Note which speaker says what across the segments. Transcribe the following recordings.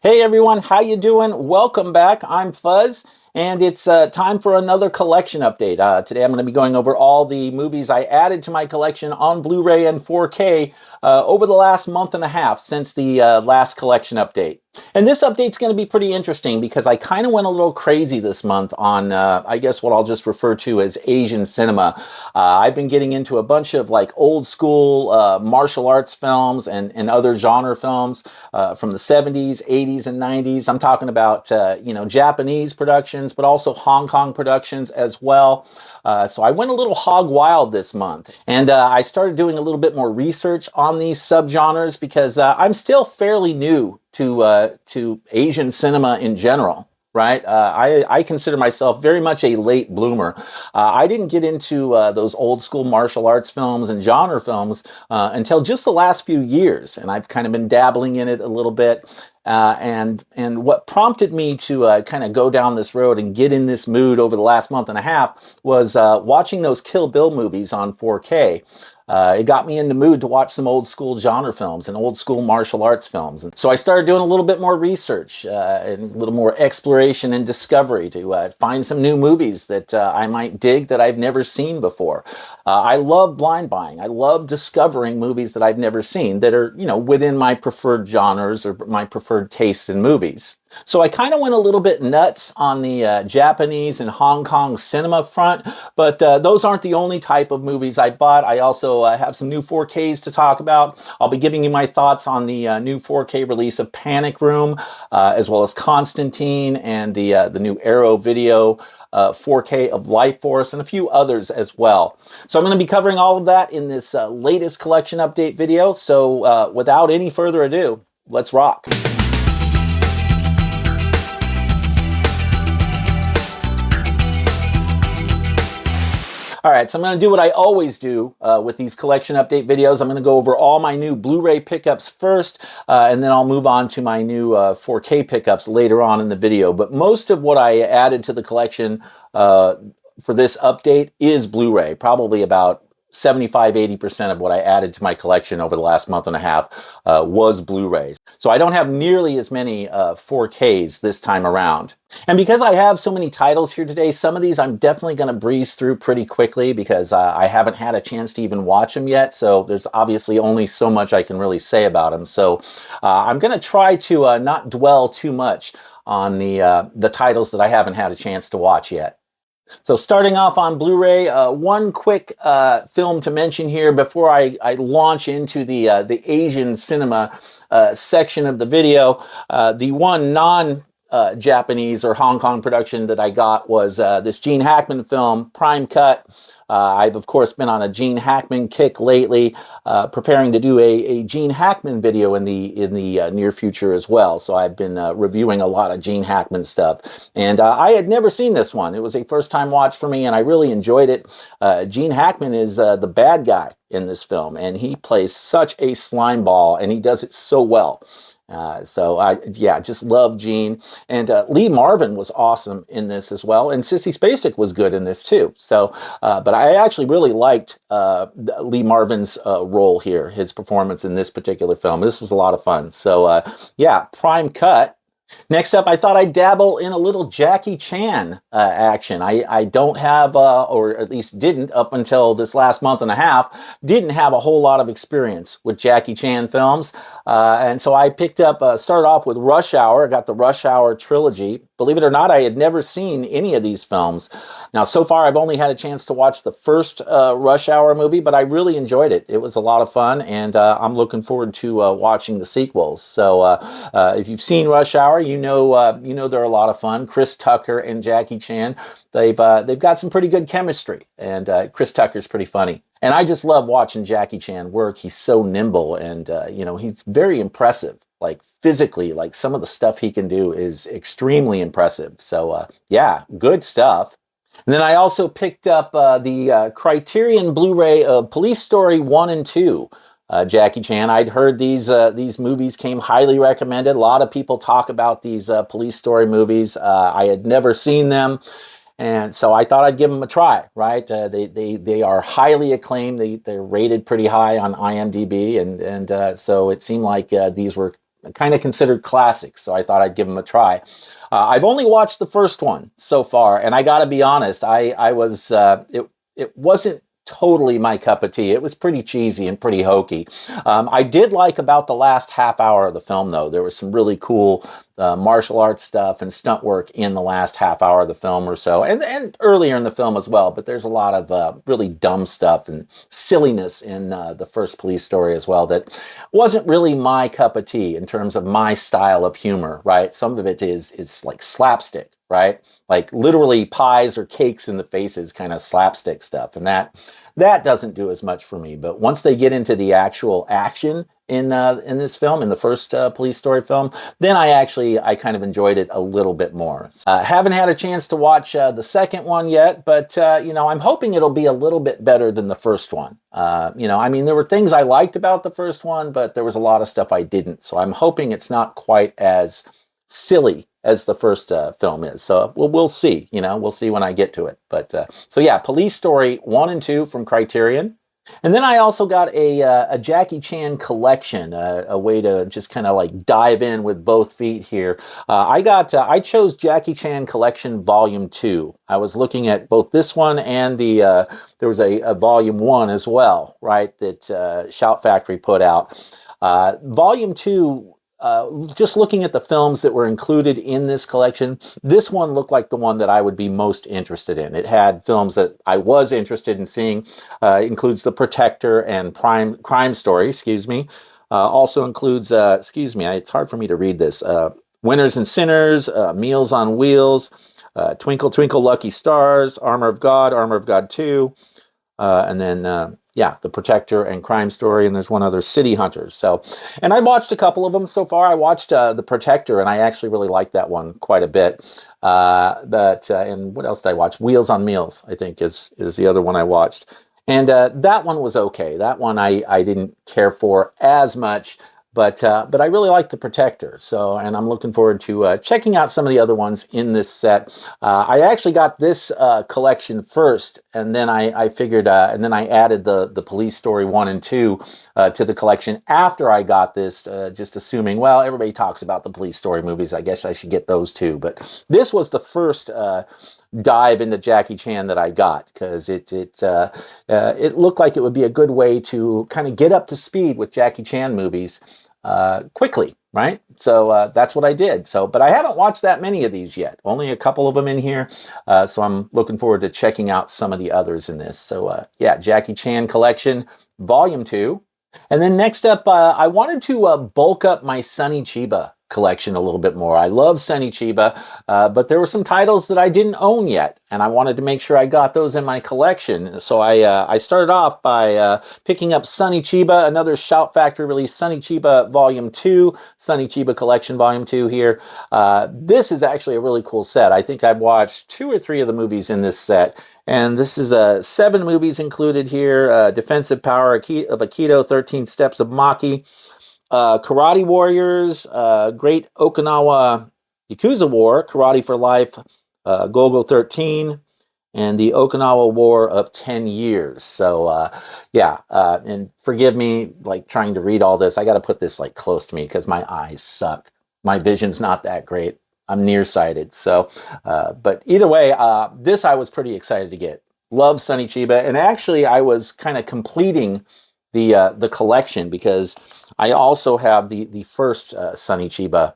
Speaker 1: Hey everyone, how you doing? Welcome back. I'm Fuzz, and it's time for another collection update. Today I'm going to be going over all the movies I added to my collection on Blu-ray and 4K over the last month and a half since the last collection update. And this update's going to be pretty interesting because I kind of went a little crazy this month on, I guess, what I'll just refer to as Asian cinema. I've been getting into a bunch of like old school martial arts films and other genre films from the 70s, 80s, and 90s. I'm talking about, Japanese productions, but also Hong Kong productions as well. So I went a little hog wild this month, and I started doing a little bit more research on these subgenres because I'm still fairly new to Asian cinema in general. Right, I consider myself very much a late bloomer. I didn't get into those old school martial arts films and genre films until just the last few years, and I've kind of been dabbling in it a little bit. And what prompted me to kind of go down this road and get in this mood over the last month and a half was watching those Kill Bill movies on 4K. It got me in the mood to watch some old school genre films and old school martial arts films. And so I started doing a little bit more research and a little more exploration and discovery to find some new movies that I might dig that I've never seen before. I love blind buying. I love discovering movies that I've never seen that are, within my preferred genres or my preferred tastes in movies. So I kind of went a little bit nuts on the Japanese and Hong Kong cinema front, but those aren't the only type of movies I bought. I also have some new 4Ks to talk about. I'll be giving you my thoughts on the new 4K release of Panic Room, as well as Constantine and the new Arrow Video 4K of Life Force, and a few others as well. So I'm going to be covering all of that in this latest collection update video. So without any further ado, let's rock. All right, so I'm going to do what I always do with these collection update videos. I'm going to go over all my new Blu-ray pickups first, and then I'll move on to my new 4K pickups later on in the video. But most of what I added to the collection for this update is Blu-ray, probably about 75–80% of what I added to my collection over the last month and a half was Blu-rays. So I don't have nearly as many 4Ks this time around. And because I have so many titles here today, some of these I'm definitely going to breeze through pretty quickly because I haven't had a chance to even watch them yet. So there's obviously only so much I can really say about them. So I'm going to try to not dwell too much on the titles that I haven't had a chance to watch yet. So starting off on Blu-ray, one quick film to mention here before I launch into the Asian cinema section of the video. The one non-Japanese or Hong Kong production that I got was this Gene Hackman film, Prime Cut. I've, of course, been on a Gene Hackman kick lately, preparing to do a Gene Hackman video in the near future as well. So I've been reviewing a lot of Gene Hackman stuff. And I had never seen this one. It was a first-time watch for me, and I really enjoyed it. Gene Hackman is the bad guy in this film, and he plays such a slime ball, and he does it so well. So I just love Gene, and Lee Marvin was awesome in this as well, and Sissy Spacek was good in this too. So, but I actually really liked Lee Marvin's role here, his performance in this particular film. This was a lot of fun. So, Prime Cut. Next up, I thought I'd dabble in a little Jackie Chan action. I don't have, or at least didn't up until this last month and a half, didn't have a whole lot of experience with Jackie Chan films. And so I picked up, started off with Rush Hour. I got the Rush Hour trilogy. Believe it or not, I had never seen any of these films. Now, so far, I've only had a chance to watch the first Rush Hour movie, but I really enjoyed it. It was a lot of fun, and I'm looking forward to watching the sequels. So if you've seen Rush Hour, you know they're a lot of fun. Chris Tucker and Jackie Chan, they've got some pretty good chemistry, and Chris Tucker's pretty funny. And I just love watching Jackie Chan work. He's so nimble, and he's very impressive. Like physically, like some of the stuff he can do is extremely impressive. So good stuff. And then I also picked up the Criterion Blu-ray of Police Story 1 and 2. Jackie Chan. I'd heard these movies came highly recommended. A lot of people talk about these Police Story movies. I had never seen them. And so I thought I'd give them a try, right? They are highly acclaimed. They're rated pretty high on IMDb. And so it seemed like these were kind of considered classics, so I thought I'd give them a try. I've only watched the first one so far, and I got to be honest, it wasn't totally my cup of tea. It was pretty cheesy and pretty hokey. I did like about the last half hour of the film, though. There was some really cool martial arts stuff and stunt work in the last half hour of the film or so, and earlier in the film as well. But there's a lot of really dumb stuff and silliness in the first Police Story as well that wasn't really my cup of tea in terms of my style of humor, right? Some of it is like slapstick, right? Like literally pies or cakes in the faces kind of slapstick stuff. And that doesn't do as much for me. But once they get into the actual action in this film, in the first Police Story film, then I kind of enjoyed it a little bit more. Haven't had a chance to watch the second one yet, but I'm hoping it'll be a little bit better than the first one. I mean, there were things I liked about the first one, but there was a lot of stuff I didn't. So I'm hoping it's not quite as silly as the first film is. So we'll see, we'll see when I get to it. But so yeah, Police Story 1 and 2 from Criterion. And then I also got a Jackie Chan collection, a way to just kind of like dive in with both feet here. I chose Jackie Chan Collection Volume 2. I was looking at both this one and there was a Volume 1 as well, right, that Shout Factory put out. Volume 2, just looking at the films that were included in this collection, this one looked like the one that I would be most interested in. It had films that I was interested in seeing. Includes The Protector and Crime Story, also includes, it's hard for me to read this, Winners and Sinners, Meals on Wheels, Twinkle Twinkle Lucky Stars, Armor of God 2, and then The Protector and Crime Story, and there's one other, City Hunters. So, and I watched a couple of them so far. I watched The Protector, and I actually really liked that one quite a bit. And what else did I watch? Wheels on Meals, I think, is the other one I watched. And that one was okay. That one I didn't care for as much. But I really like The Protector, and I'm looking forward to checking out some of the other ones in this set. I actually got this collection first, and then I figured, and then I added the Police Story 1 and 2 to the collection after I got this, just assuming, well, everybody talks about the Police Story movies. I guess I should get those too. But this was the first dive into Jackie Chan that I got, because it looked like it would be a good way to kind of get up to speed with Jackie Chan movies quickly, right? So that's what I did. But I haven't watched that many of these yet. Only a couple of them in here. So I'm looking forward to checking out some of the others in this. So Jackie Chan Collection Volume 2. And then next up, I wanted to bulk up my Sonny Chiba collection a little bit more. I love Sonny Chiba, but there were some titles that I didn't own yet, and I wanted to make sure I got those in my collection. So I started off by picking up Sonny Chiba, another Shout Factory release, Sonny Chiba Volume 2, Sonny Chiba Collection Volume 2 here. This is actually a really cool set. I think I've watched 2 or 3 of the movies in this set. And this is 7 movies included here. Defensive Power of Aikido, 13 Steps of Maki, Karate Warriors, Great Okinawa Yakuza War, Karate for Life, Gogol 13, and the Okinawa War of 10 Years. So, and forgive me, like, trying to read all this. I got to put this, like, close to me because my eyes suck. My vision's not that great. I'm nearsighted. So, but either way, this I was pretty excited to get. Love Sonny Chiba. And actually, I was kind of completing the collection because I also have the first Sonny Chiba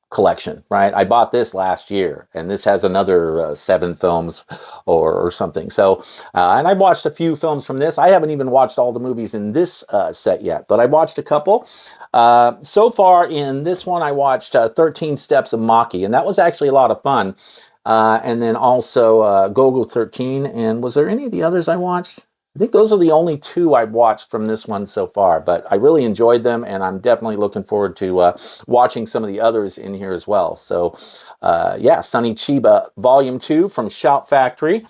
Speaker 1: collection, right? I bought this last year, and this has another 7 films or something. So, and I watched a few films from this. I haven't even watched all the movies in this set yet, but I watched a couple. So far in this one, I watched 13 Steps of Maki, and that was actually a lot of fun. And then also Gogol 13, and was there any of the others I watched? I think those are the only 2 I've watched from this one so far, but I really enjoyed them, and I'm definitely looking forward to watching some of the others in here as well. So, Sonny Chiba Volume 2 from Shout Factory.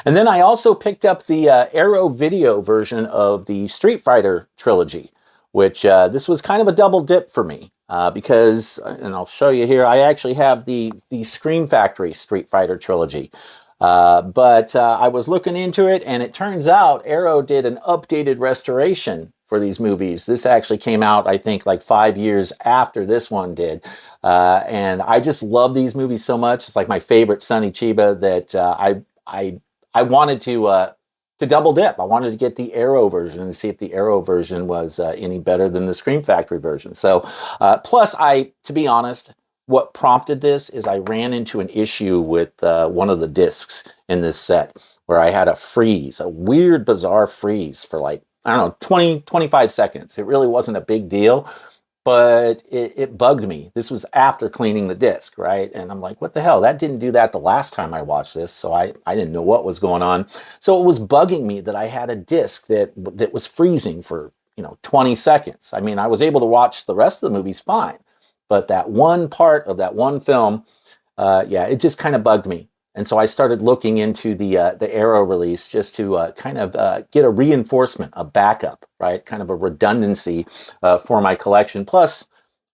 Speaker 1: And then I also picked up the Arrow Video version of the Street Fighter trilogy, which this was kind of a double dip for me. Because, and I'll show you here, I actually have the Scream Factory Street Fighter trilogy. But I was looking into it, and it turns out Arrow did an updated restoration for these movies. This actually came out, I think, like 5 years after this one did. And I just love these movies so much. It's like my favorite Sonny Chiba that I wanted to double dip. I wanted to get the Arrow version and see if the Arrow version was any better than the Scream Factory version. So, plus, to be honest, what prompted this is I ran into an issue with one of the discs in this set where I had a freeze, a weird, bizarre freeze for like, I don't know, 20, 25 seconds. It really wasn't a big deal, but it bugged me. This was after cleaning the disc, right? And I'm like, what the hell? That didn't do that the last time I watched this, so I didn't know what was going on. So it was bugging me that I had a disc that was freezing for, 20 seconds. I mean, I was able to watch the rest of the movies fine, but that one part of that one film, it just kind of bugged me. And so I started looking into the Arrow release just to kind of get a reinforcement, a backup, right? Kind of a redundancy for my collection. Plus,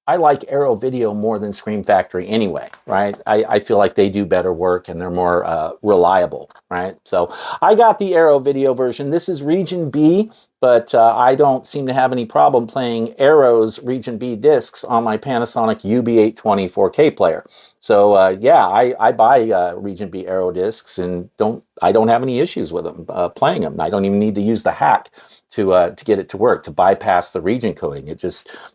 Speaker 1: I like Arrow Video more than Scream Factory anyway, right? I feel like they do better work and they're more reliable, right? So I got the Arrow Video version. This is Region B, but I don't seem to have any problem playing Arrow's Region B discs on my Panasonic UB820 4K player. So I buy Region B Arrow discs and I don't have any issues with them playing them. I don't even need to use the hack to get it to work, to bypass the region coding.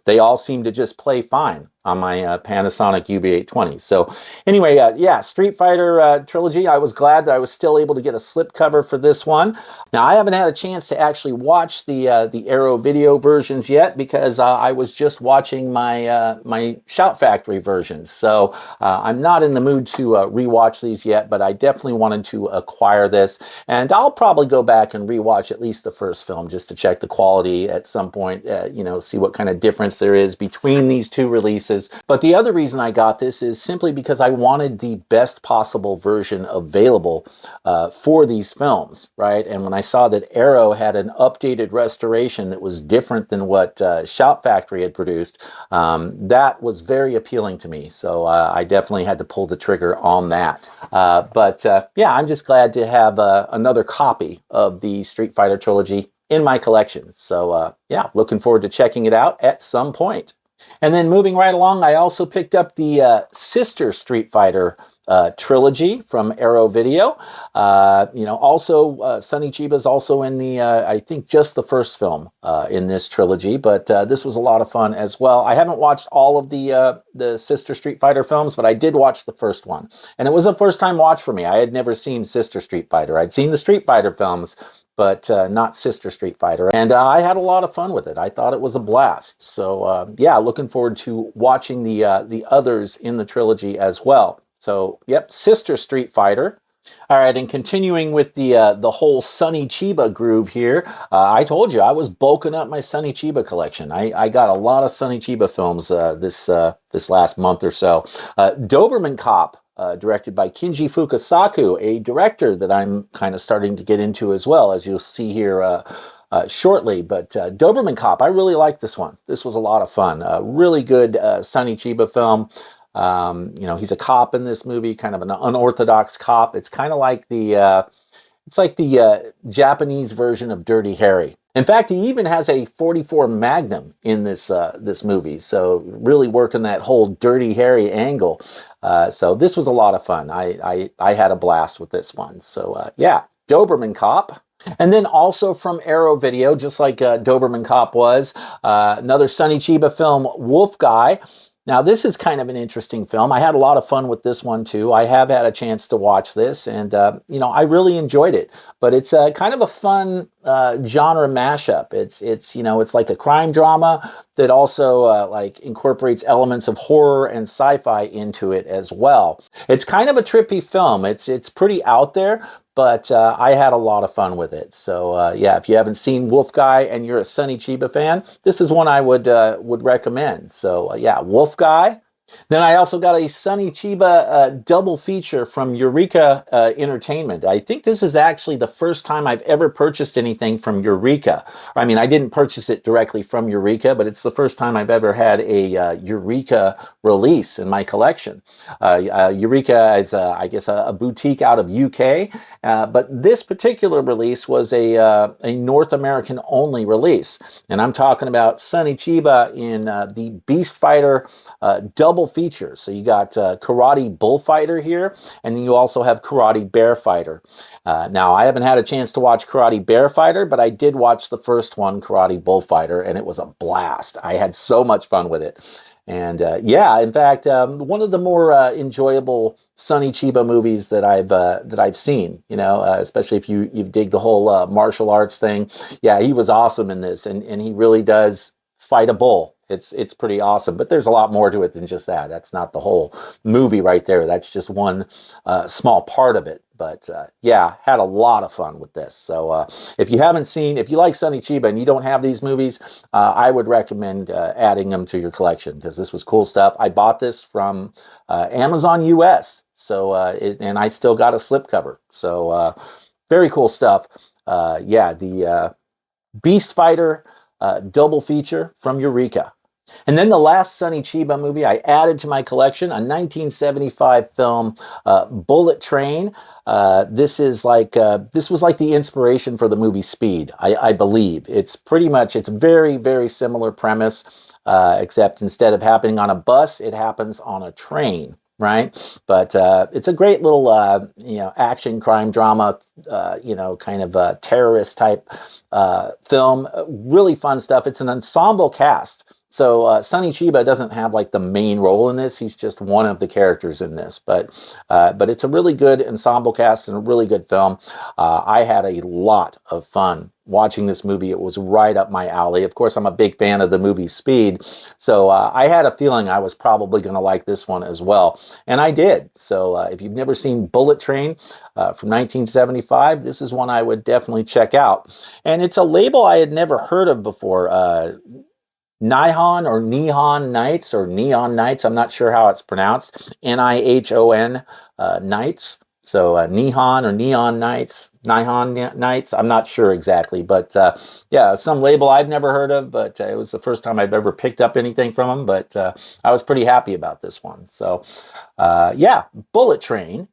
Speaker 1: They all seem to just play fine on my Panasonic UB820. So anyway, Street Fighter trilogy. I was glad that I was still able to get a slipcover for this one. Now, I haven't had a chance to actually watch the Arrow Video versions yet because I was just watching my Shout Factory versions. So I'm not in the mood to rewatch these yet, but I definitely wanted to acquire this. And I'll probably go back and rewatch at least the first film just to check the quality at some point, see what kind of difference there is between these two releases. But the other reason I got this is simply because I wanted the best possible version available for these films, right? And when I saw that Arrow had an updated restoration that was different than what Shout Factory had produced, that was very appealing to me. So I definitely had to pull the trigger on that. I'm just glad to have another copy of the Street Fighter trilogy in my collection. So looking forward to checking it out at some point. And then moving right along, I also picked up the sister Street Fighter trilogy from Arrow Video. Also Sonny Chiba's also in the, I think just the first film in this trilogy, but this was a lot of fun as well. I haven't watched all of the sister Street Fighter films, but I did watch the first one. And it was a first time watch for me. I had never seen Sister Street Fighter. I'd seen the Street Fighter films, but not Sister Street Fighter. And I had a lot of fun with it. I thought it was a blast. So looking forward to watching the others in the trilogy as well. So, Sister Street Fighter. All right, and continuing with the whole Sonny Chiba groove here, I told you I was bulking up my Sonny Chiba collection. I got a lot of Sonny Chiba films this last month or so. Doberman Cop. Directed by Kinji Fukasaku, a director that I'm kind of starting to get into as well, as you'll see here shortly. But Doberman Cop, I really liked this one. This was a lot of fun. Really good Sonny Chiba film. He's a cop in this movie, kind of an unorthodox cop. It's kind of like the Japanese version of Dirty Harry. In fact, he even has a .44 Magnum in this movie, so really working that whole Dirty Harry angle. So this was a lot of fun. I had a blast with this one. So Doberman Cop. And then also from Arrow Video, just like Doberman Cop was, another Sonny Chiba film, Wolf Guy. Now, this is kind of an interesting film. I had a lot of fun with this one, too. I have had a chance to watch this, and, I really enjoyed it. But it's kind of a fun genre mashup. It's like a crime drama that also incorporates elements of horror and sci-fi into it as well. It's kind of a trippy film. It's pretty out there, but I had a lot of fun with it. So if you haven't seen Wolf Guy and you're a Sonny Chiba fan, this is one I would recommend. So Wolf Guy. Then I also got a Sonny Chiba double feature from Eureka Entertainment. I think this is actually the first time I've ever purchased anything from Eureka. I mean, I didn't purchase it directly from Eureka, but it's the first time I've ever had a Eureka release in my collection. Eureka is, I guess, a boutique out of UK, but this particular release was a North American only release. And I'm talking about Sonny Chiba in the Beast Fighter double feature. So you got Karate Bullfighter here, and then you also have Karate Bear Fighter. Now, I haven't had a chance to watch Karate Bear Fighter, but I did watch the first one, Karate Bullfighter, and it was a blast. I had so much fun with it. And yeah, in fact, one of the more enjoyable Sonny Chiba movies that I've seen, you know, especially if you dig the whole martial arts thing. Yeah, he was awesome in this, and he really does fight a bull. It's pretty awesome, but there's a lot more to it than just that. That's not the whole movie right there. That's just one small part of it. But yeah, had a lot of fun with this. So if you like Sonny Chiba and you don't have these movies, I would recommend adding them to your collection because this was cool stuff. I bought this from Amazon US, so and I still got a slipcover. So very cool stuff. Yeah, the Beast Fighter double feature from Eureka. And then the last Sonny Chiba movie I added to my collection, a 1975 film, Bullet Train. This was like the inspiration for the movie Speed, I believe. It's very, very similar premise, except instead of happening on a bus, it happens on a train. Right, but it's a great little action crime drama, kind of terrorist type film. Really fun stuff. It's an ensemble cast. So Sonny Chiba doesn't have like the main role in this. He's just one of the characters in this. But it's a really good ensemble cast and a really good film. I had a lot of fun watching this movie. It was right up my alley. Of course, I'm a big fan of the movie Speed. So I had a feeling I was probably going to like this one as well. And I did. So if you've never seen Bullet Train from 1975, this is one I would definitely check out. And it's a label I had never heard of before. Nihon or Nihon Nights or Neon Nights. I'm not sure how it's pronounced. Nihon Nights. So Nihon or Neon Nights, Nihon Nights. I'm not sure exactly, but yeah, some label I've never heard of, but it was the first time I've ever picked up anything from them. But I was pretty happy about this one. So yeah, Bullet Train.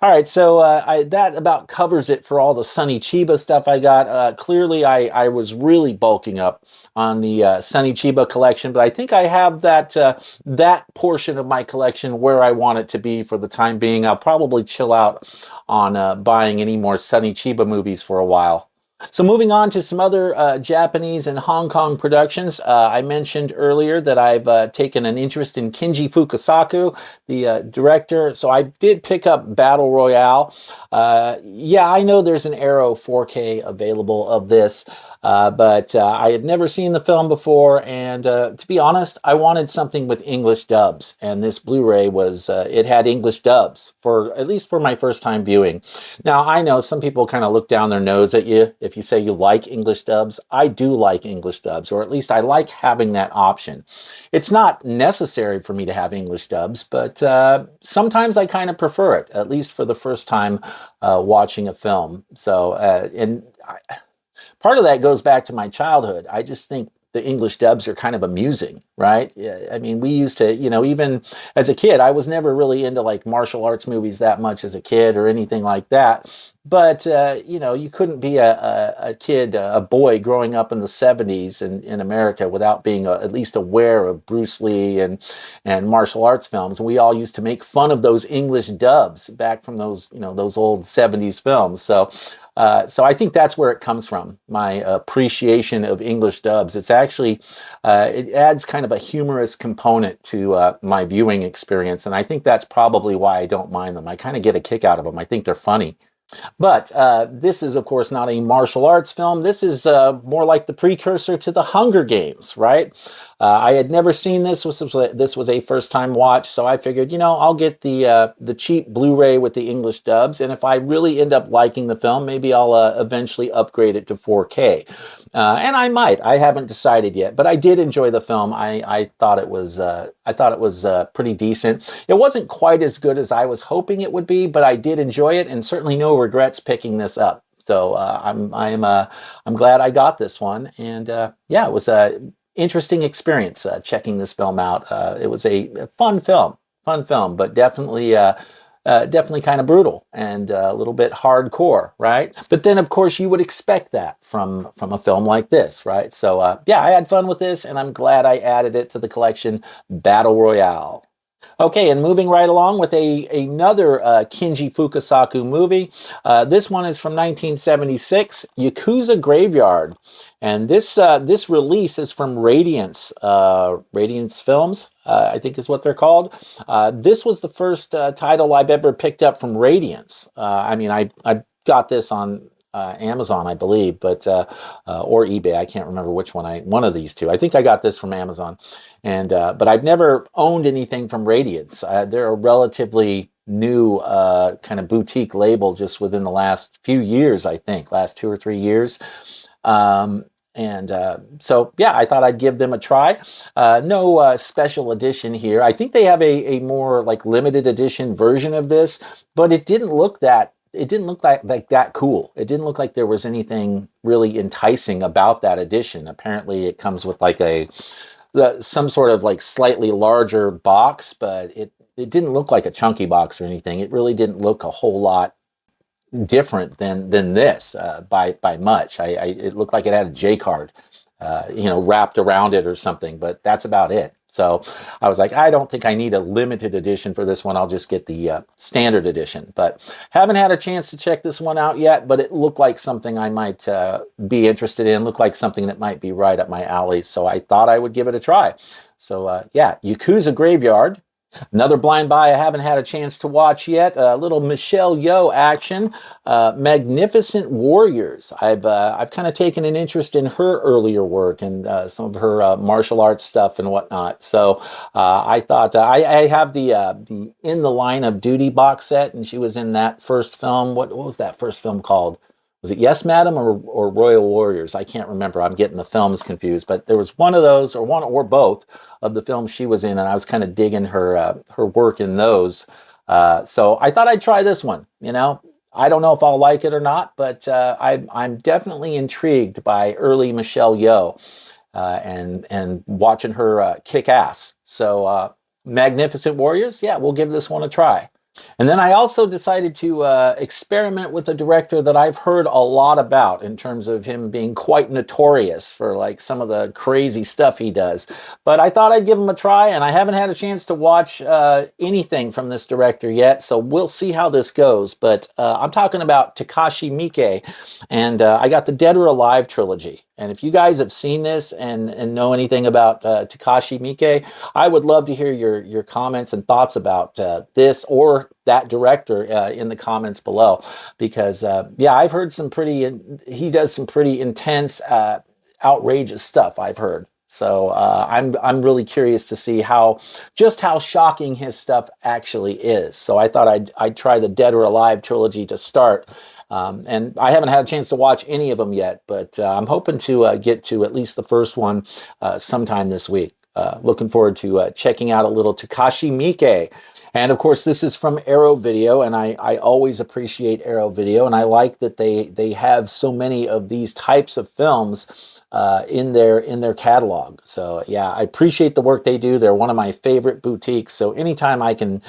Speaker 1: All right, so that about covers it for all the Sonny Chiba stuff I got. Clearly, I was really bulking up on the Sonny Chiba collection, but I think I have that portion of my collection where I want it to be for the time being. I'll probably chill out on buying any more Sonny Chiba movies for a while. So moving on to some other Japanese and Hong Kong productions. I mentioned earlier that I've taken an interest in Kinji Fukasaku, the director. So I did pick up Battle Royale. Yeah, I know there's an Arrow 4K available of this, but I had never seen the film before. And to be honest, I wanted something with English dubs. And this Blu-ray it had English dubs, at least for my first time viewing. Now, I know some people kind of look down their nose at you if you say you like English dubs. I do like English dubs, or at least I like having that option. It's not necessary for me to have English dubs, but sometimes I kind of prefer it, at least for the first time watching a film. So, part of that goes back to my childhood. I just think the English dubs are kind of amusing, right? I mean, we used to, even as a kid, I was never really into like martial arts movies that much as a kid or anything like that. But, you couldn't be a kid, a boy growing up in the 70s in America without being at least aware of Bruce Lee and martial arts films. We all used to make fun of those English dubs back from those old 70s films. So I think that's where it comes from, my appreciation of English dubs. It's actually, it adds kind of a humorous component to my viewing experience. And I think that's probably why I don't mind them. I kind of get a kick out of them. I think they're funny. But this is, of course, not a martial arts film. This is more like the precursor to the Hunger Games, right? I had never seen this. This was a first time watch, so I figured, you know, I'll get the cheap Blu-ray with the English dubs, and if I really end up liking the film, maybe I'll eventually upgrade it to 4K. And I might. I haven't decided yet, but I did enjoy the film. I thought it was pretty decent. It wasn't quite as good as I was hoping it would be, but I did enjoy it, and certainly no regrets picking this up. So I'm glad I got this one, and yeah, it was a interesting experience checking this film out. It was a fun film, but definitely kind of brutal and a little bit hardcore, right? But then, of course, you would expect that from a film like this, right? So yeah, I had fun with this, and I'm glad I added it to the collection. Battle Royale. Okay, and moving right along with another Kinji Fukasaku movie. This one is from 1976, Yakuza Graveyard. And this release is from Radiance, Radiance Films, I think is what they're called. This was the first title I've ever picked up from Radiance. I mean, I got this on Amazon, I believe, but or eBay. I can't remember which one. One of these two. I think I got this from Amazon, and but I've never owned anything from Radiance. They're a relatively new kind of boutique label, just within the last few years. I think last 2 or 3 years. So yeah, I thought I'd give them a try. No special edition here. I think they have a more like limited edition version of this, but it didn't look like that cool. It didn't look like there was anything really enticing about that edition. Apparently it comes with like some sort of like slightly larger box, but it didn't look like a chunky box or anything. It really didn't look a whole lot different than this by much. It looked like it had a J card, you know, wrapped around it or something, but that's about it. So I was like, I don't think I need a limited edition for this one. I'll just get the standard edition. But haven't had a chance to check this one out yet, but it looked like something I might be interested in, looked like something that might be right up my alley. So I thought I would give it a try. So yeah, Yakuza Graveyard. Another blind buy I haven't had a chance to watch yet. A little Michelle Yeoh action, Magnificent Warriors. I've kind of taken an interest in her earlier work and some of her martial arts stuff and whatnot. So I thought I have the In the Line of Duty box set, and she was in that first film. What was that first film called? Was it Yes, Madam or Royal Warriors? I can't remember. I'm getting the films confused, but there was one of those, or one or both of the films she was in, and I was kind of digging her work in those. So I thought I'd try this one. You know, I don't know if I'll like it or not, but I'm definitely intrigued by early Michelle Yeoh and watching her kick ass. So Magnificent Warriors, yeah, we'll give this one a try. And then I also decided to experiment with a director that I've heard a lot about in terms of him being quite notorious for like some of the crazy stuff he does. But I thought I'd give him a try, and I haven't had a chance to watch anything from this director yet, so we'll see how this goes. But I'm talking about Takashi Miike, and I got the Dead or Alive trilogy. And if you guys have seen this and know anything about Takashi Miike, I would love to hear your comments and thoughts about this or that director in the comments below. Because, yeah, I've heard he does some pretty intense, outrageous stuff, I've heard. So I'm really curious to see just how shocking his stuff actually is. So I thought I'd try the Dead or Alive trilogy to start. And I haven't had a chance to watch any of them yet, but I'm hoping to get to at least the first one sometime this week. Looking forward to checking out a little Takashi Miike. And of course, this is from Arrow Video, and I always appreciate Arrow Video, and I like that they have so many of these types of films in their catalog. So yeah, I appreciate the work they do. They're one of my favorite boutiques. So anytime I can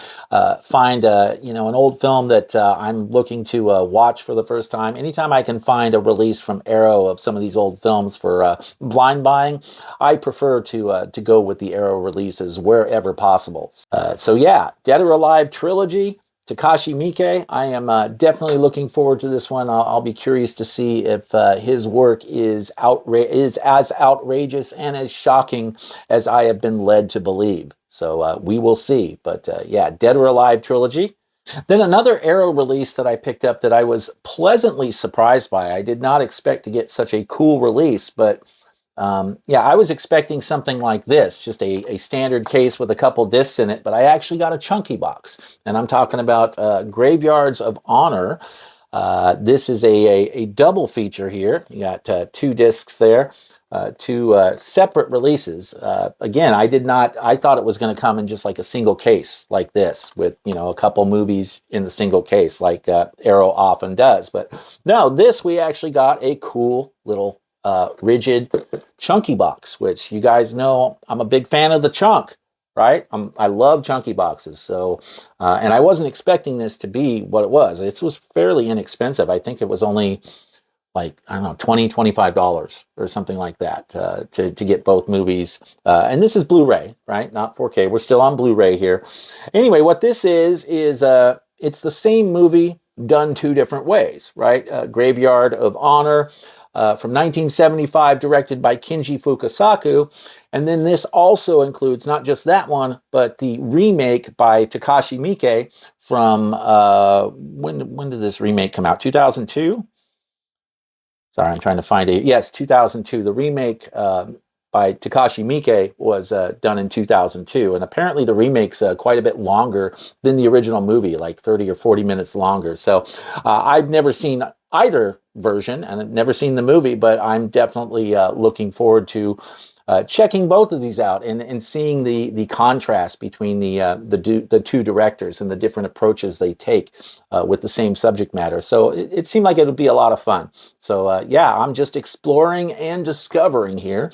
Speaker 1: find an old film that I'm looking to watch for the first time, anytime I can find a release from Arrow of some of these old films for blind buying, I prefer to go with the Arrow releases wherever possible. So yeah, Dead or Alive trilogy. Takashi Miike, I am definitely looking forward to this one. I'll be curious to see if his work is as outrageous and as shocking as I have been led to believe. So we will see. But yeah, Dead or Alive trilogy. Then another Arrow release that I picked up that I was pleasantly surprised by. I did not expect to get such a cool release, but Yeah, I was expecting something like this, just a standard case with a couple discs in it, but I actually got a chunky box. And I'm talking about Graveyards of Honor. This is a double feature here. You got two discs there, two separate releases. Again, I thought it was going to come in just like a single case like this with, a couple movies in the single case like Arrow often does. But no, this we actually got a cool little rigid chunky box, which you guys know I'm a big fan of the chunk, right? I love chunky boxes. So, and I wasn't expecting this to be what it was. This was fairly inexpensive. I think it was only like, I don't know, $25 or something like that to get both movies. And this is Blu-ray, right? Not 4K. We're still on Blu-ray here. Anyway, what this is it's the same movie done two different ways, right? Graveyard of Honor from 1975, directed by Kinji Fukasaku. And then this also includes not just that one, but the remake by Takashi Miike from, when did this remake come out? 2002? Sorry, I'm trying to find it. Yes, 2002. The remake by Takashi Miike was done in 2002. And apparently the remake's quite a bit longer than the original movie, like 30 or 40 minutes longer. So I've never seen either version, and I've never seen the movie, but I'm definitely looking forward to checking both of these out and seeing the contrast between the two directors and the different approaches they take with the same subject matter. So it seemed like it would be a lot of fun. So yeah, I'm just exploring and discovering here.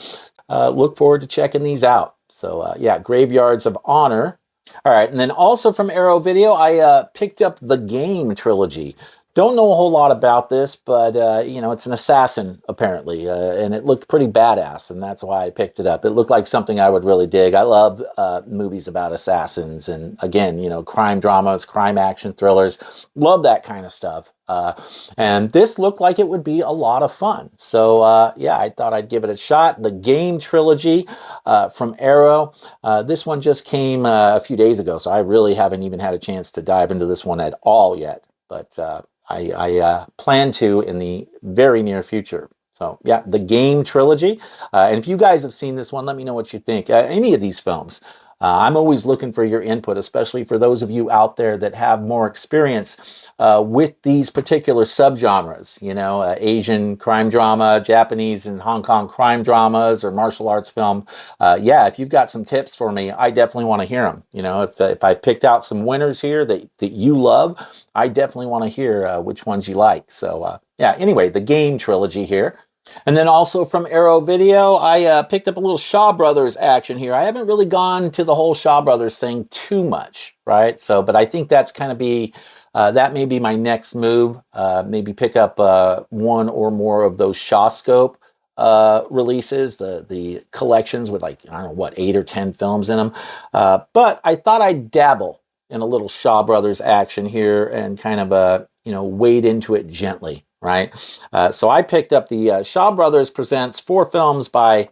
Speaker 1: Look forward to checking these out. So yeah, Graveyards of Honor. All right, and then also from Arrow Video, I picked up the Game trilogy. Don't know a whole lot about this, but, it's an assassin, apparently, and it looked pretty badass, and that's why I picked it up. It looked like something I would really dig. I love movies about assassins, and again, crime dramas, crime action thrillers. Love that kind of stuff. And this looked like it would be a lot of fun. So, yeah, I thought I'd give it a shot. The Game trilogy from Arrow. This one just came a few days ago, so I really haven't even had a chance to dive into this one at all yet. But I plan to in the very near future. So yeah, the Game trilogy. And if you guys have seen this one, let me know what you think. Any of these films. I'm always looking for your input, especially for those of you out there that have more experience with these particular subgenres, Asian crime drama, Japanese and Hong Kong crime dramas, or martial arts film. Yeah, if you've got some tips for me, I definitely want to hear them. If I picked out some winners here that you love, I definitely want to hear which ones you like. So yeah, anyway, the Game trilogy here. And then also from Arrow Video, I picked up a little Shaw Brothers action here. I haven't really gone to the whole Shaw Brothers thing too much, right? So, but I think that's kind of that may be my next move. Maybe pick up one or more of those Shawscope releases, the collections with, like, I don't know, what, 8 or 10 films in them. But I thought I'd dabble in a little Shaw Brothers action here and kind of, wade into it gently. Right. So I picked up the Shaw Brothers Presents 4 films by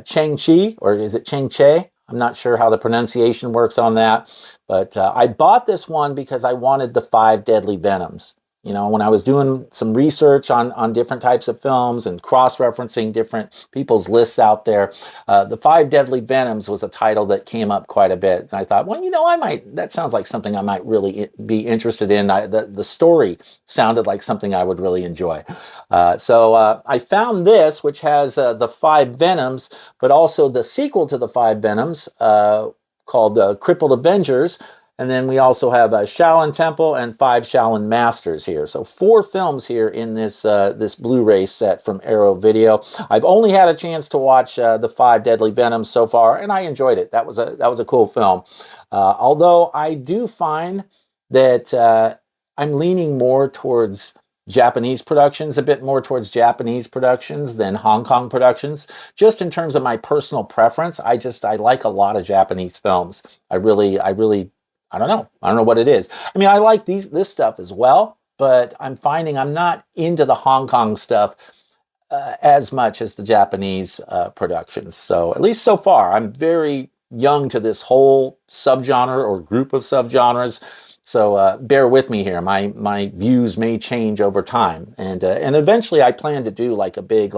Speaker 1: Cheng Chi, or is it Cheng Che? I'm not sure how the pronunciation works on that. But I bought this one because I wanted the 5 Deadly Venoms. When I was doing some research on different types of films and cross-referencing different people's lists out there, the 5 Deadly Venoms was a title that came up quite a bit. And I thought, well, that sounds like something I might really be interested in. The story sounded like something I would really enjoy. So I found this, which has the 5 Venoms, but also the sequel to the 5 Venoms called Crippled Avengers. And then we also have Shaolin Temple and 5 Shaolin Masters here. So 4 films here in this this Blu-ray set from Arrow Video. I've only had a chance to watch the 5 Deadly Venoms so far, and I enjoyed it. That was a cool film. Although I do find that I'm leaning more towards Japanese productions, a bit more towards Japanese productions than Hong Kong productions. Just in terms of my personal preference, I like a lot of Japanese films. I don't know. I don't know what it is. I mean, I like this stuff as well, but I'm finding I'm not into the Hong Kong stuff as much as the Japanese productions. So at least so far, I'm very young to this whole subgenre or group of subgenres. So bear with me here. My views may change over time, and eventually I plan to do like a big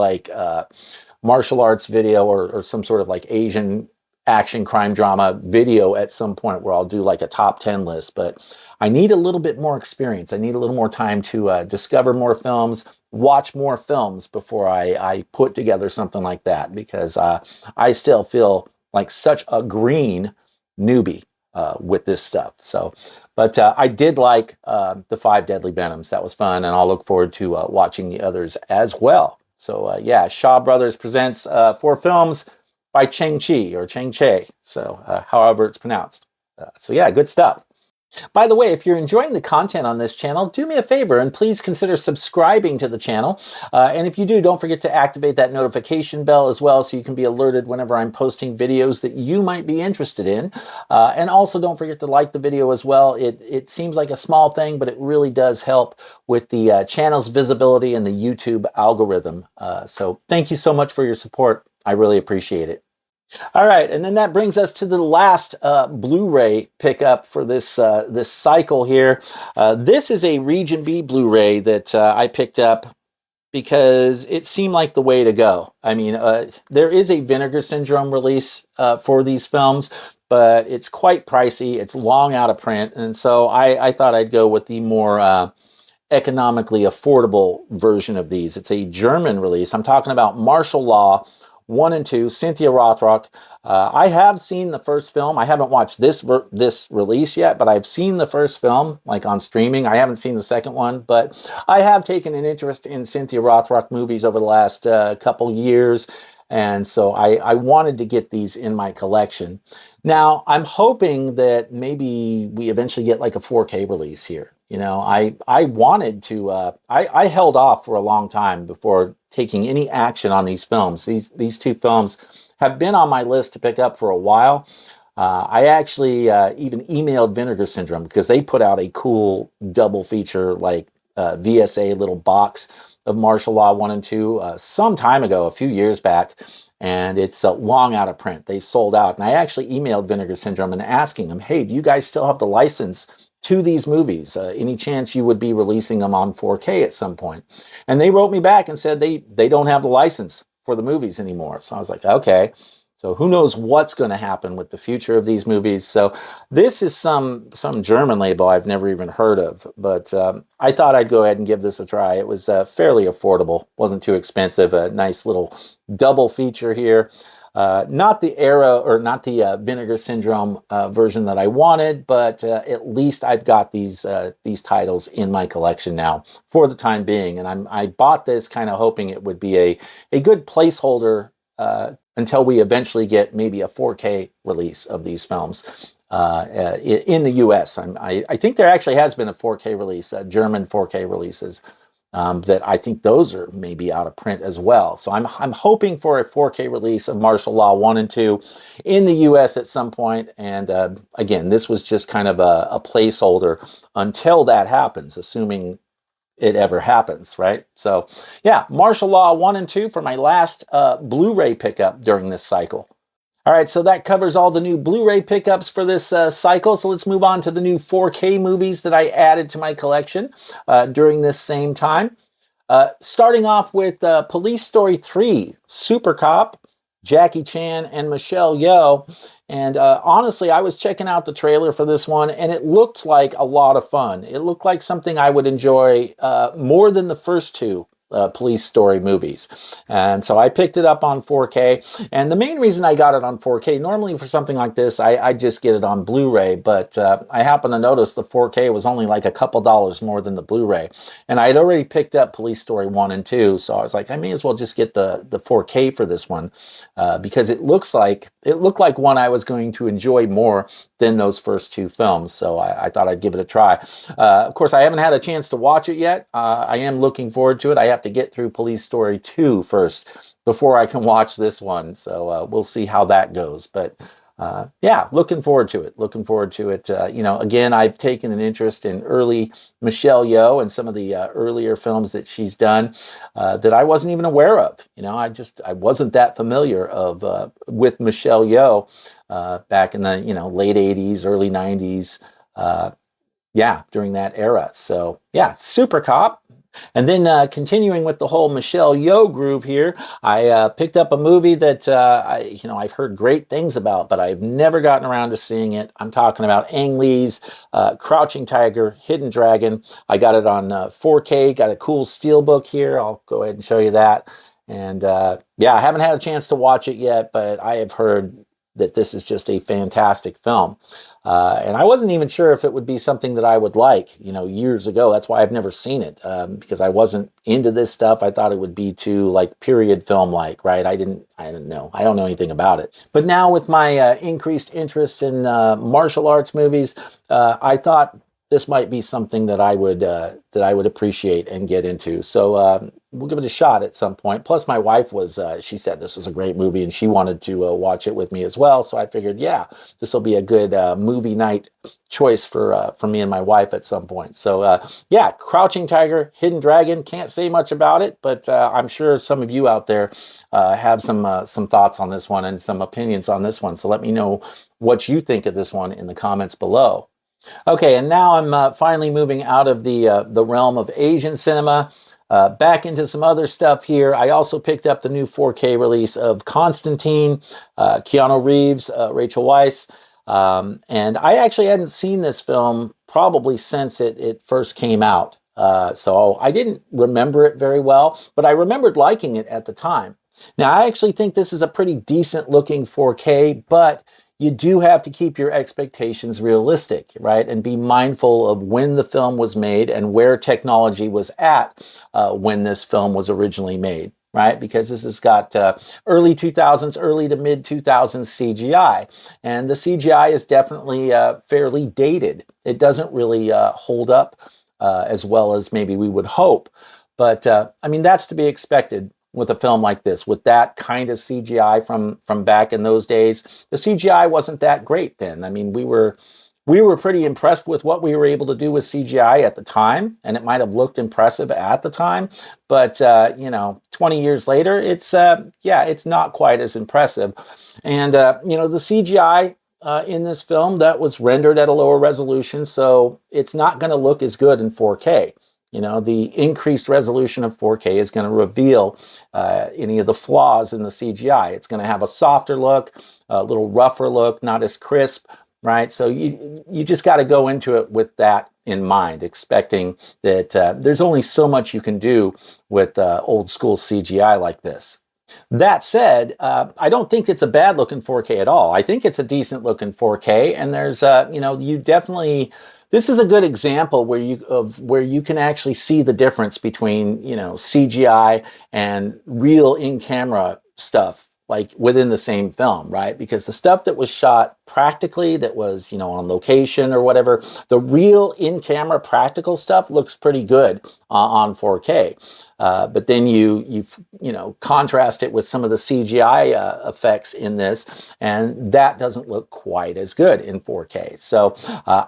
Speaker 1: martial arts video or some sort of like Asian action crime drama video at some point where I'll do like a top 10 list, but I need a little bit more experience. I need a little more time to discover more films, watch more films before I put together something like that, because I still feel like such a green newbie with this stuff. So, but I did like the 5 Deadly Venoms. That was fun, and I'll look forward to watching the others as well. So yeah, Shaw Brothers presents 4 films by Cheng-Chi or Cheng-Che, so however it's pronounced. So yeah, good stuff. By the way, if you're enjoying the content on this channel, do me a favor and please consider subscribing to the channel. And if you do, don't forget to activate that notification bell as well so you can be alerted whenever I'm posting videos that you might be interested in. And also don't forget to like the video as well. It seems like a small thing, but it really does help with the channel's visibility and the YouTube algorithm. So thank you so much for your support. I really appreciate it. All right, and then that brings us to the last Blu-ray pickup for this this cycle here. This is a Region B Blu-ray that I picked up because it seemed like the way to go. I mean, there is a Vinegar Syndrome release for these films, but it's quite pricey. It's long out of print, and so I thought I'd go with the more economically affordable version of these. It's a German release. I'm talking about Martial Law 1 and 2, Cynthia Rothrock. I have seen the first film. I haven't watched this release yet, but I've seen the first film, like on streaming. I haven't seen the second one, but I have taken an interest in Cynthia Rothrock movies over the last couple years, and so I wanted to get these in my collection. Now, I'm hoping that maybe we eventually get like a 4K release here. You know, I wanted to, I held off for a long time before taking any action on these films. These 2 films have been on my list to pick up for a while. I actually even emailed Vinegar Syndrome because they put out a cool double feature, like VSA little box of Martial Law 1 and 2 some time ago, a few years back. And it's long out of print. They've sold out. And I actually emailed Vinegar Syndrome and asking them, hey, do you guys still have the license to these movies? Any chance you would be releasing them on 4K at some point? And they wrote me back and said they don't have the license for the movies anymore. So I was like, okay. So who knows what's going to happen with the future of these movies. So this is some German label I've never even heard of, but I thought I'd go ahead and give this a try. It was fairly affordable, wasn't too expensive, a nice little double feature here. Not the era or not the Vinegar Syndrome version that I wanted, but at least I've got these titles in my collection now for the time being. And I bought this kind of hoping it would be a good placeholder until we eventually get maybe a 4K release of these films in the US. I think there actually has been a 4K release, German 4K releases. That I think those are maybe out of print as well. So I'm hoping for a 4K release of Martial Law 1 and 2 in the US at some point. And again, this was just kind of a placeholder until that happens, assuming it ever happens, right? So yeah, Martial Law 1 and 2 for my last Blu-ray pickup during this cycle. All right, so that covers all the new Blu-ray pickups for this cycle. So let's move on to the new 4K movies that I added to my collection during this same time. Starting off with Police Story 3, Super Cop, Jackie Chan and Michelle Yeoh. And honestly, I was checking out the trailer for this one, and it looked like a lot of fun. It looked like something I would enjoy more than the first 2 Police Story movies. And so I picked it up on 4K. And the main reason I got it on 4K, normally for something like this, I just get it on Blu-ray, but I happened to notice the 4K was only like a couple dollars more than the Blu-ray. And I had already picked up Police Story 1 and 2, so I was like, I may as well just get the 4K for this one because it looked like one I was going to enjoy more than those first 2 films. So I thought I'd give it a try. Of course, I haven't had a chance to watch it yet. I am looking forward to it. I have to get through Police Story 2 first before I can watch this one. So we'll see how that goes. But yeah, looking forward to it. Looking forward to it. You know, again, I've taken an interest in early Michelle Yeoh and some of the earlier films that she's done that I wasn't even aware of. You know, I wasn't that familiar with Michelle Yeoh back in the late 80s, early 90s. Yeah, during that era. So yeah, Super Cop. And then continuing with the whole Michelle Yeoh groove here, I picked up a movie that I've heard great things about, but I've never gotten around to seeing it. I'm talking about Ang Lee's Crouching Tiger, Hidden Dragon. I got it on 4K, got a cool steelbook here. I'll go ahead and show you that. And yeah, I haven't had a chance to watch it yet, but I have heard that this is just a fantastic film. And I wasn't even sure if it would be something that I would like, years ago. That's why I've never seen it, because I wasn't into this stuff. I thought it would be too like period film like, right? I didn't know. I don't know anything about it. But now with my increased interest in martial arts movies, I thought this might be something that I would appreciate and get into. So we'll give it a shot at some point. Plus, my wife she said this was a great movie and she wanted to watch it with me as well. So I figured, yeah, this will be a good movie night choice for me and my wife at some point. So yeah, Crouching Tiger, Hidden Dragon. Can't say much about it, but I'm sure some of you out there have some thoughts on this one and some opinions on this one. So let me know what you think of this one in the comments below. Okay, and now I'm finally moving out of the realm of Asian cinema, back into some other stuff here. I also picked up the new 4K release of Constantine, Keanu Reeves, Rachel Weisz, and I actually hadn't seen this film probably since it first came out. So I didn't remember it very well, but I remembered liking it at the time. Now, I actually think this is a pretty decent looking 4K, but you do have to keep your expectations realistic, right? And be mindful of when the film was made and where technology was at when this film was originally made, right? Because this has got early 2000s, early to mid 2000s CGI. And the CGI is definitely fairly dated. It doesn't really hold up as well as maybe we would hope. But I mean, that's to be expected with a film like this, with that kind of CGI from back in those days. The CGI wasn't that great then. I mean, we were pretty impressed with what we were able to do with CGI at the time, and it might have looked impressive at the time, but 20 years later, it's not quite as impressive. And the CGI in this film, that was rendered at a lower resolution, so it's not going to look as good in 4K. The increased resolution of 4K is going to reveal any of the flaws in the CGI. It's going to have a softer look, a little rougher look, not as crisp, right? So you just got to go into it with that in mind, expecting that there's only so much you can do with old school CGI like this. That said, I don't think it's a bad looking 4K at all. I think it's a decent looking 4K, and there's you definitely. This is a good example where you can actually see the difference between CGI and real in-camera stuff, like within the same film, right? Because the stuff that was shot practically, that was on location or whatever, the real in-camera practical stuff looks pretty good on 4K. But then you contrast it with some of the CGI effects in this, and that doesn't look quite as good in 4K. So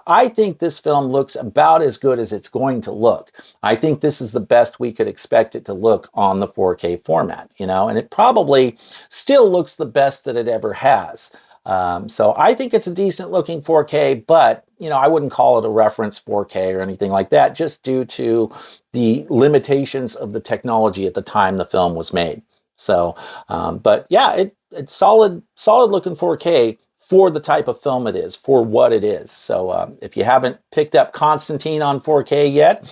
Speaker 1: I think this film looks about as good as it's going to look. I think this is the best we could expect it to look on the 4K format, and it probably still looks the best that it ever has. So I think it's a decent looking 4K, but I wouldn't call it a reference 4K or anything like that, just due to the limitations of the technology at the time the film was made. So, but yeah, it's solid looking 4K for the type of film it is, for what it is. So if you haven't picked up Constantine on 4K yet,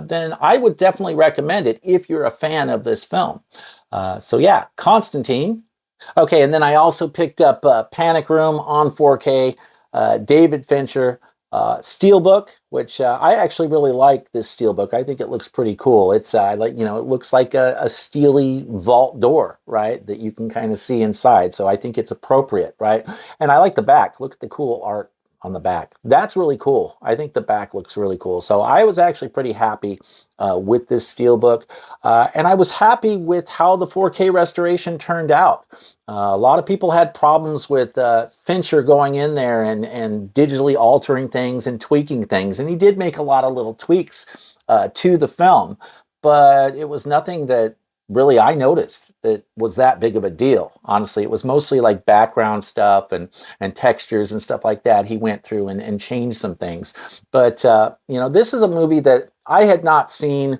Speaker 1: then I would definitely recommend it if you're a fan of this film. So yeah, Constantine. Okay, and then I also picked up Panic Room on 4K, David Fincher, Steelbook, which I actually really like this Steelbook. I think it looks pretty cool. It's it looks like a steely vault door, right, that you can kind of see inside. So I think it's appropriate, right? And I like the back. Look at the cool art on the back. That's really cool. I think the back looks really cool. So I was actually pretty happy with this Steelbook. And I was happy with how the 4K restoration turned out. A lot of people had problems with Fincher going in there and digitally altering things and tweaking things. And he did make a lot of little tweaks to the film, but it was nothing that really I noticed that was that big of a deal. Honestly, it was mostly like background stuff and textures and stuff like that. He went through and changed some things. But, this is a movie that I had not seen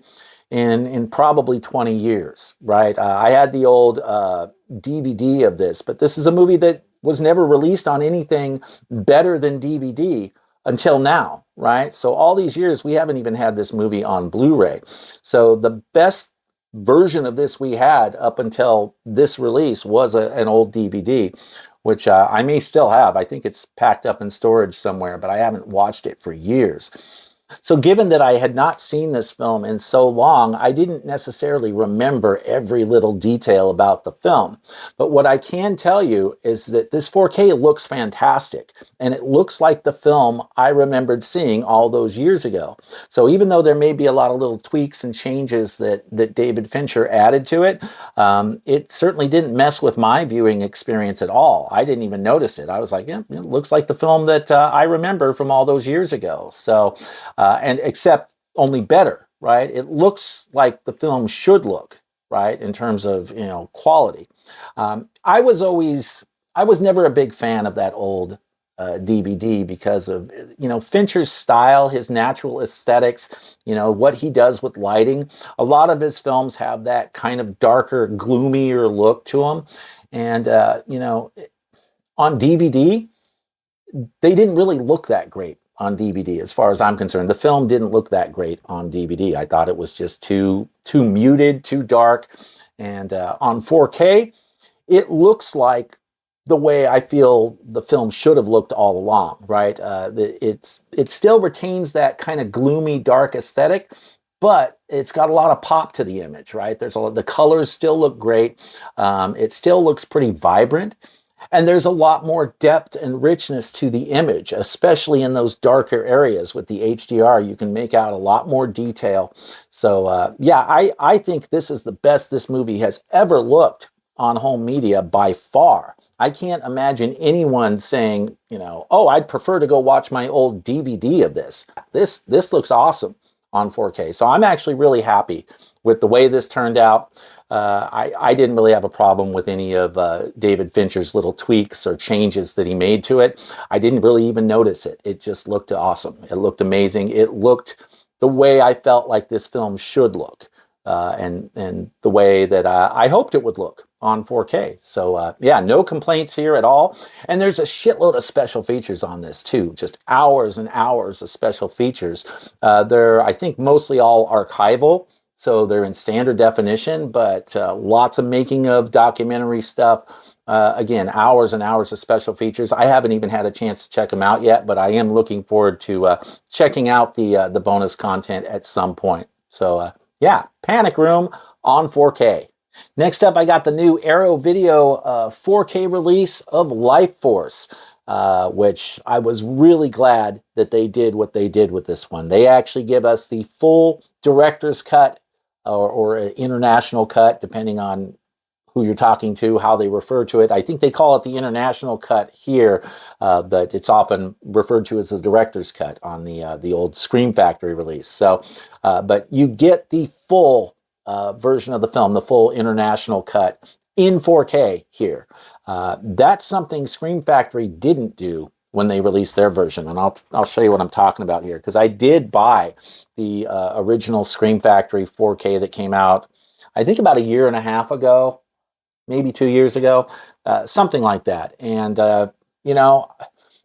Speaker 1: in probably 20 years, right? I had the old DVD of this, but this is a movie that was never released on anything better than DVD until now, right? So all these years, we haven't even had this movie on Blu-ray. So the best version of this we had up until this release was an old DVD, which I may still have. I think it's packed up in storage somewhere, but I haven't watched it for years. So given that I had not seen this film in so long, I didn't necessarily remember every little detail about the film. But what I can tell you is that this 4K looks fantastic, and it looks like the film I remembered seeing all those years ago. So even though there may be a lot of little tweaks and changes that David Fincher added to it, it certainly didn't mess with my viewing experience at all. I didn't even notice it. I was like, yeah, it looks like the film that I remember from all those years ago. So, and except only better, right? It looks like the film should look, right, in terms of, you know, quality. I was never a big fan of that old DVD because of, you know, Fincher's style, his natural aesthetics, you know, what he does with lighting. A lot of his films have that kind of darker, gloomier look to them. And, you know, on DVD, they didn't really look that great on DVD, as far as I'm concerned. The film didn't look that great on DVD. I thought it was just too muted, too dark. And on 4K, it looks like the way I feel the film should have looked all along, right? It still retains that kind of gloomy, dark aesthetic, but it's got a lot of pop to the image, right? The colors still look great. It still looks pretty vibrant. And there's a lot more depth and richness to the image, especially in those darker areas. With the HDR, you can make out a lot more detail. So yeah, I think this is the best this movie has ever looked on home media by far. I can't imagine anyone saying, you know, oh, I'd prefer to go watch my old DVD of this. This looks awesome on 4K. So I'm actually really happy with the way this turned out. I didn't really have a problem with any of David Fincher's little tweaks or changes that he made to it. I didn't really even notice it. It just looked awesome. It looked amazing. It looked the way I felt like this film should look, and the way that I hoped it would look on 4K. So yeah, no complaints here at all. And there's a shitload of special features on this too. Just hours and hours of special features. They're, I think, mostly all archival. So they're in standard definition, but lots of making of documentary stuff. Again, hours and hours of special features. I haven't even had a chance to check them out yet, but I am looking forward to checking out the bonus content at some point. So yeah, Panic Room on 4K. Next up, I got the new Arrow Video 4K release of Life Force, which I was really glad that they did what they did with this one. They actually give us the full director's cut or an international cut, depending on who you're talking to, how they refer to it. I think they call it the international cut here, but it's often referred to as the director's cut on the old Scream Factory release. So, but you get the full version of the film, the full international cut in 4K here. That's something Scream Factory didn't do when they released their version, and I'll show you what I'm talking about here, because I did buy the original Scream Factory 4K that came out, I think, about a year and a half ago, maybe 2 years ago, something like that. And you know,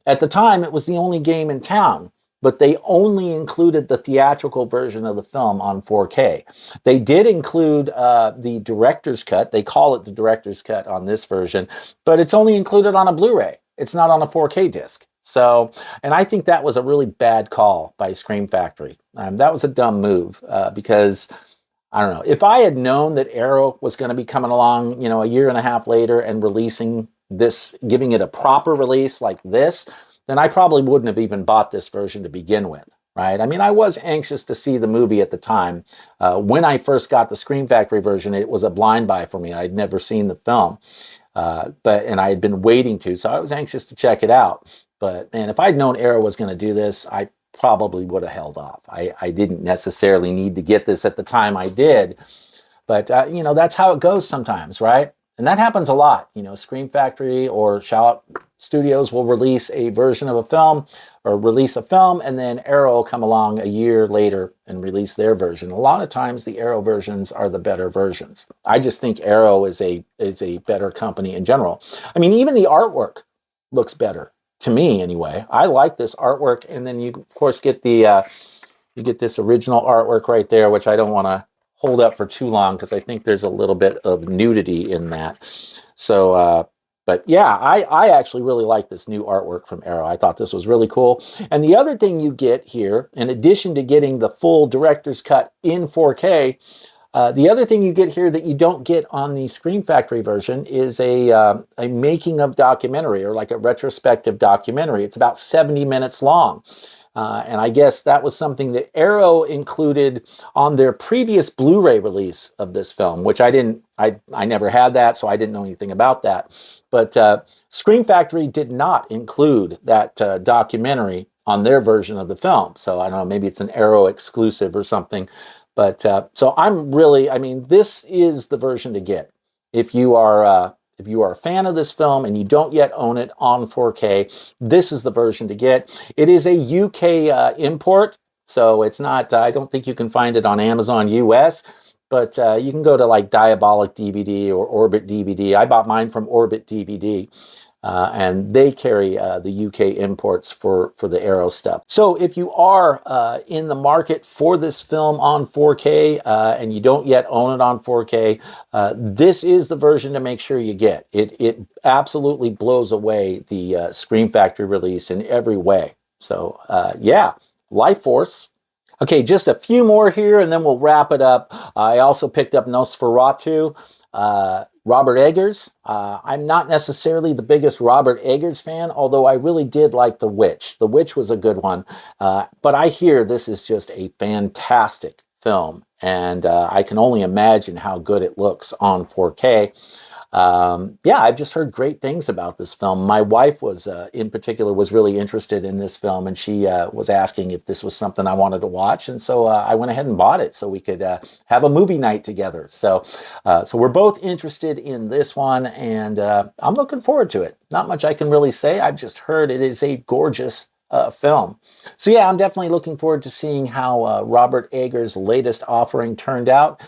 Speaker 1: at the time, it was the only game in town, but they only included the theatrical version of the film on 4K. They did include the director's cut. They call it the director's cut on this version, but it's only included on a Blu-ray. It's not on a 4K disc. So, and I think that was a really bad call by Scream Factory. That was a dumb move because, I don't know, if I had known that Arrow was going to be coming along, you know, a year and a half later and releasing this, giving it a proper release like this, then I probably wouldn't have even bought this version to begin with, right? I mean, I was anxious to see the movie at the time. When I first got the Scream Factory version, it was a blind buy for me. I'd never seen the film, and I had been waiting to, so I was anxious to check it out. But man, if I'd known Arrow was going to do this, I probably would have held off. I didn't necessarily need to get this at the time I did, but you know, that's how it goes sometimes, right? And that happens a lot. You know, Scream Factory or studios will release a version of a film or release a film, and then Arrow will come along a year later and release their version. A lot of times the Arrow versions are the better versions. I just think Arrow is a better company in general. I mean, even the artwork looks better to me anyway. I like this artwork, and then you of course get the you get this original artwork right there, which I don't want to hold up for too long because I think there's a little bit of nudity in that. So, but yeah, I actually really like this new artwork from Arrow. I thought this was really cool. And the other thing you get here, in addition to getting the full director's cut in 4K, the other thing you get here that you don't get on the Scream Factory version is a making of documentary, or like a retrospective documentary. It's about 70 minutes long. And I guess that was something that Arrow included on their previous Blu-ray release of this film, which I never had that, so I didn't know anything about that. But Scream Factory did not include that documentary on their version of the film. So I don't know, maybe it's an Arrow exclusive or something. But so I'm really, I mean, this is the version to get if you are a fan of this film and you don't yet own it on 4K. This is the version to get. It is a UK import, so it's not. I don't think you can find it on Amazon US, but you can go to like Diabolic DVD or Orbit DVD. I bought mine from Orbit DVD. And they carry the UK imports for the Arrow stuff. So if you are in the market for this film on 4K and you don't yet own it on 4K, this is the version to make sure you get. It absolutely blows away the Scream Factory release in every way. So yeah, Life Force. Okay, just a few more here and then we'll wrap it up. I also picked up Nosferatu. Robert Eggers. I'm not necessarily the biggest Robert Eggers fan, although I really did like The Witch. The Witch was a good one, but I hear this is just a fantastic film, and I can only imagine how good it looks on 4K. Yeah, I've just heard great things about this film. My wife was, in particular, was really interested in this film, and she was asking if this was something I wanted to watch, and so I went ahead and bought it so we could have a movie night together. So, so we're both interested in this one, and I'm looking forward to it. Not much I can really say. I've just heard it is a gorgeous film. So yeah, I'm definitely looking forward to seeing how Robert Eggers' latest offering turned out.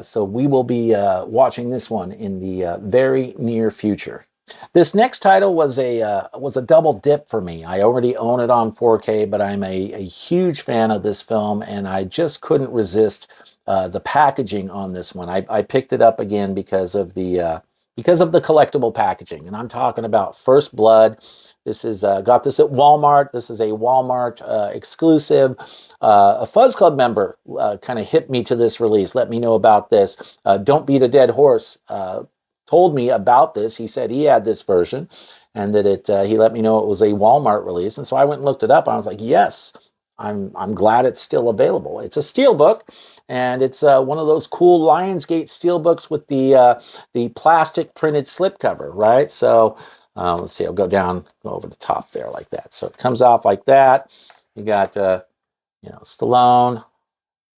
Speaker 1: So we will be watching this one in the very near future. This next title was a double dip for me. I already own it on 4K, but I'm a huge fan of this film, and I just couldn't resist the packaging on this one. I picked it up again because of the collectible packaging, and I'm talking about First Blood. This is got this at Walmart. This is a Walmart exclusive. A Fuzz Club member kind of hit me to this release, let me know about this. Don't Beat a Dead Horse told me about this. He said he had this version, and that he let me know it was a Walmart release. And so I went and looked it up. And I was like, yes, I'm glad it's still available. It's a steelbook, and it's one of those cool Lionsgate steelbooks with the plastic printed slipcover, right? So. Let's see, I'll go over the top there like that. So it comes off like that. You got, Stallone,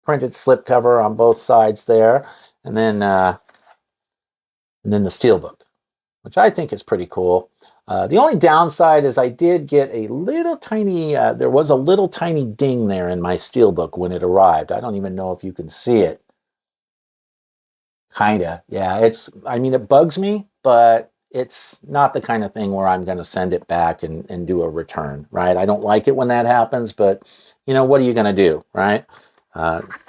Speaker 1: printed slipcover on both sides there. And then the steelbook, which I think is pretty cool. The only downside is I did get a little tiny, there was a little tiny ding there in my steelbook when it arrived. I don't even know if you can see it. Kinda, yeah. It bugs me, but it's not the kind of thing where I'm going to send it back and do a return, right? I don't like it when that happens, but, what are you going to do, right?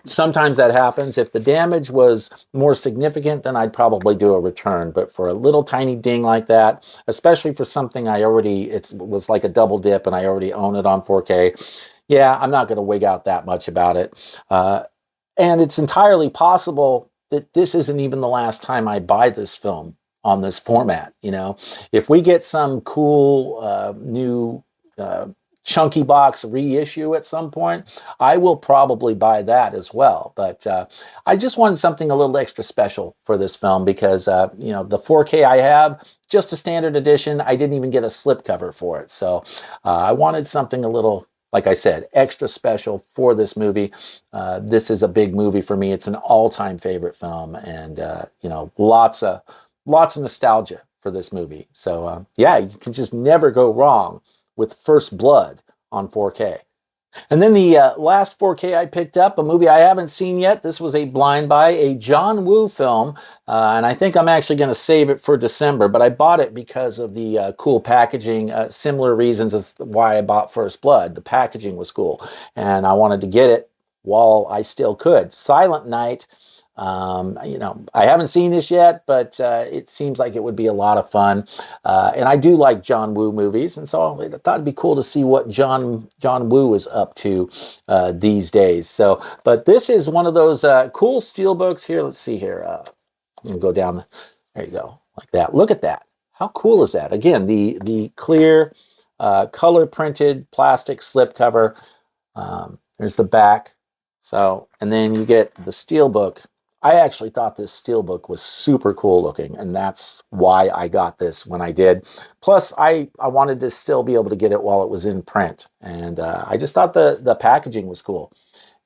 Speaker 1: Sometimes that happens. If the damage was more significant, then I'd probably do a return. But for a little tiny ding like that, especially for something it was like a double dip and I already own it on 4K, yeah, I'm not going to wig out that much about it. And it's entirely possible that this isn't even the last time I buy this film on this format. If we get some cool new chunky box reissue at some point, I will probably buy that as well. But I just wanted something a little extra special for this film because the 4K I have, just a standard edition. I didn't even get a slipcover for it. So I wanted something a little, like I said, extra special for this movie. This is a big movie for me. It's an all-time favorite film, and lots of nostalgia for this movie. So yeah, you can just never go wrong with First Blood on 4K. And then the last 4K I picked up, a movie I haven't seen yet. This was a blind buy, a John Woo film, and I think I'm actually going to save it for December, but I bought it because of the cool packaging, similar reasons as why I bought First Blood. The packaging was cool, and I wanted to get it while I still could. Silent Night. You know, I haven't seen this yet, but it seems like it would be a lot of fun. And I do like John Woo movies, and so I thought it'd be cool to see what John Woo is up to these days. So, but this is one of those cool steelbooks here. Let's see here. I'm gonna go down. There you go, like that. Look at that. How cool is that? Again, the clear, color printed plastic slipcover. There's the back. So, and then you get the steelbook. I actually thought this steelbook was super cool looking, and that's why I got this when I did. Plus, I wanted to still be able to get it while it was in print, and I just thought the packaging was cool.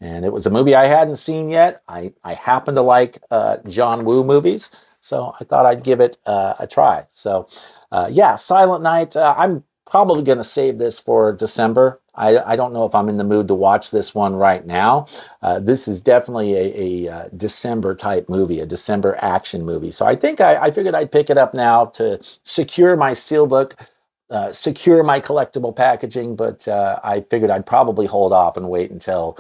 Speaker 1: And it was a movie I hadn't seen yet. I happen to like John Woo movies, so I thought I'd give it a try. So, yeah, Silent Night. I'm probably going to save this for December. I don't know if I'm in the mood to watch this one right now. This is definitely a December type movie, a December action movie. So I think I figured I'd pick it up now to secure my steelbook, secure my collectible packaging, but I figured I'd probably hold off and wait until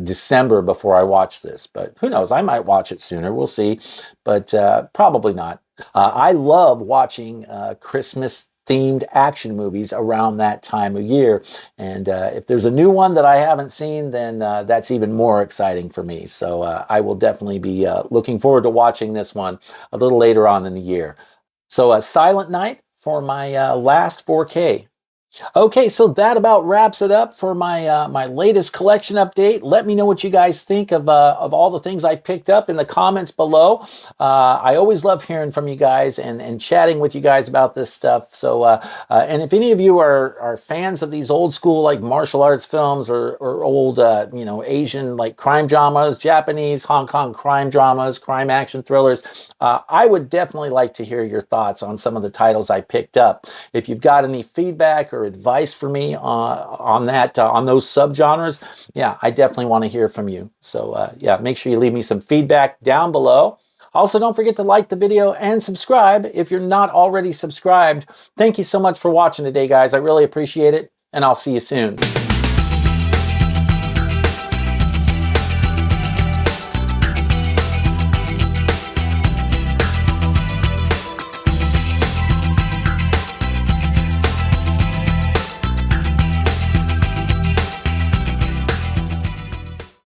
Speaker 1: December before I watch this. But who knows? I might watch it sooner. We'll see, but probably not. I love watching Christmas themed action movies around that time of year, and if there's a new one that I haven't seen, then that's even more exciting for me. So I will definitely be looking forward to watching this one a little later on in the year. So Silent Night for my last 4K. Okay, so that about wraps it up for my my latest collection update. Let me know what you guys think of all the things I picked up in the comments below. I always love hearing from you guys and chatting with you guys about this stuff. So, and if any of you are fans of these old school like martial arts films or old you know, Asian like crime dramas, Japanese, Hong Kong crime dramas, crime action thrillers, I would definitely like to hear your thoughts on some of the titles I picked up. If you've got any feedback or advice for me on that, on those subgenres, yeah, I definitely want to hear from you. So yeah, make sure you leave me some feedback down below. Also, don't forget to like the video and subscribe if you're not already subscribed. Thank you so much for watching today, guys. I really appreciate it, and I'll see you soon.